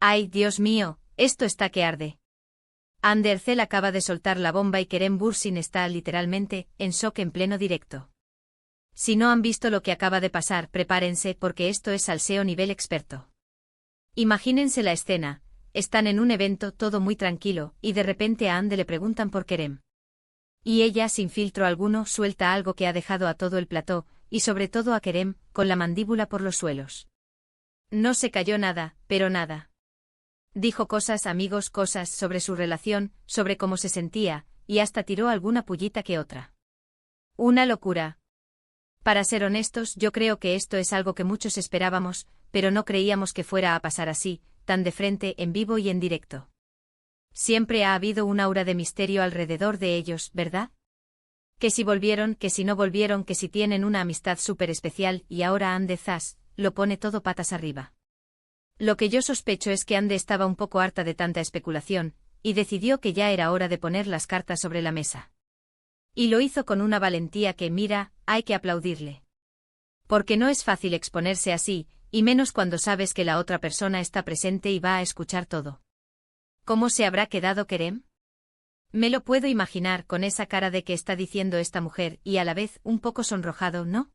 ¡Ay, Dios mío! Esto está que arde. Andercel acaba de soltar la bomba y Kerem Bürsin está literalmente en shock en pleno directo. Si no han visto lo que acaba de pasar, prepárense porque esto es salseo nivel experto. Imagínense la escena, están en un evento todo muy tranquilo y de repente a Ande le preguntan por Kerem. Y ella sin filtro alguno suelta algo que ha dejado a todo el plató, y sobre todo a Kerem, con la mandíbula por los suelos. No se cayó nada, pero nada. Dijo cosas, amigos, cosas sobre su relación, sobre cómo se sentía, y hasta tiró alguna pullita que otra. Una locura. Para ser honestos, yo creo que esto es algo que muchos esperábamos, pero no creíamos que fuera a pasar así, tan de frente, en vivo y en directo. Siempre ha habido un aura de misterio alrededor de ellos, ¿verdad? Que si volvieron, que si no volvieron, que si tienen una amistad súper especial, y ahora Ande Zas lo pone todo patas arriba. Lo que yo sospecho es que Ande estaba un poco harta de tanta especulación, y decidió que ya era hora de poner las cartas sobre la mesa. Y lo hizo con una valentía que, mira, hay que aplaudirle. Porque no es fácil exponerse así, y menos cuando sabes que la otra persona está presente y va a escuchar todo. ¿Cómo se habrá quedado Kerem? Me lo puedo imaginar con esa cara de que está diciendo esta mujer y a la vez un poco sonrojado, ¿no?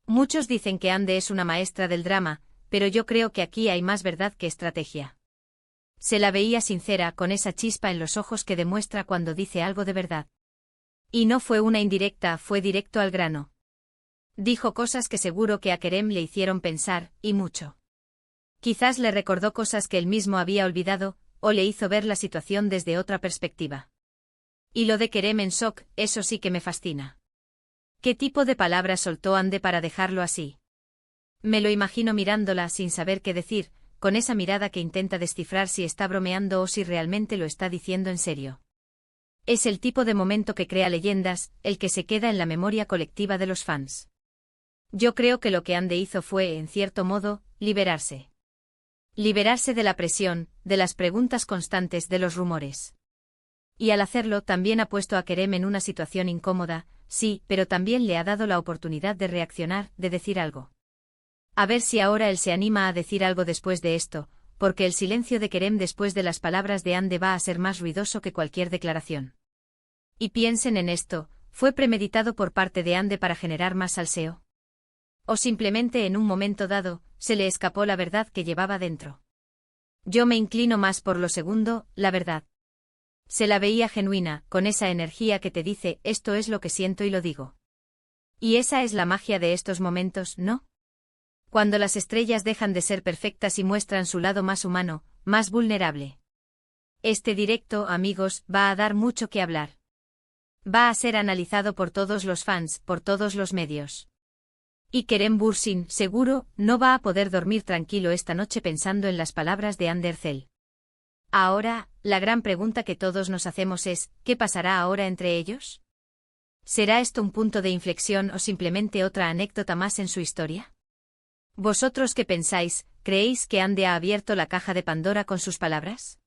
Muchos dicen que Ande es una maestra del drama, pero yo creo que aquí hay más verdad que estrategia. Se la veía sincera con esa chispa en los ojos que demuestra cuando dice algo de verdad. Y no fue una indirecta, fue directo al grano. Dijo cosas que seguro que a Kerem le hicieron pensar, y mucho. Quizás le recordó cosas que él mismo había olvidado, o le hizo ver la situación desde otra perspectiva. Y lo de Kerem en shock, eso sí que me fascina. ¿Qué tipo de palabras soltó Ande para dejarlo así? Me lo imagino mirándola sin saber qué decir, con esa mirada que intenta descifrar si está bromeando o si realmente lo está diciendo en serio. Es el tipo de momento que crea leyendas, el que se queda en la memoria colectiva de los fans. Yo creo que lo que Ande hizo fue, en cierto modo, liberarse. Liberarse de la presión, de las preguntas constantes, de los rumores. Y al hacerlo también ha puesto a Kerem en una situación incómoda, sí, pero también le ha dado la oportunidad de reaccionar, de decir algo. A ver si ahora él se anima a decir algo después de esto, porque el silencio de Kerem después de las palabras de Ande va a ser más ruidoso que cualquier declaración. Y piensen en esto, ¿fue premeditado por parte de Ande para generar más salseo? ¿O simplemente en un momento dado, se le escapó la verdad que llevaba dentro? Yo me inclino más por lo segundo, la verdad. Se la veía genuina, con esa energía que te dice, esto es lo que siento y lo digo. Y esa es la magia de estos momentos, ¿no? Cuando las estrellas dejan de ser perfectas y muestran su lado más humano, más vulnerable. Este directo, amigos, va a dar mucho que hablar. Va a ser analizado por todos los fans, por todos los medios. Y Kerem Bürsin, seguro, no va a poder dormir tranquilo esta noche pensando en las palabras de Andercel. Ahora, la gran pregunta que todos nos hacemos es, ¿qué pasará ahora entre ellos? ¿Será esto un punto de inflexión o simplemente otra anécdota más en su historia? ¿Vosotros qué pensáis? ¿Creéis que Ande ha abierto la caja de Pandora con sus palabras?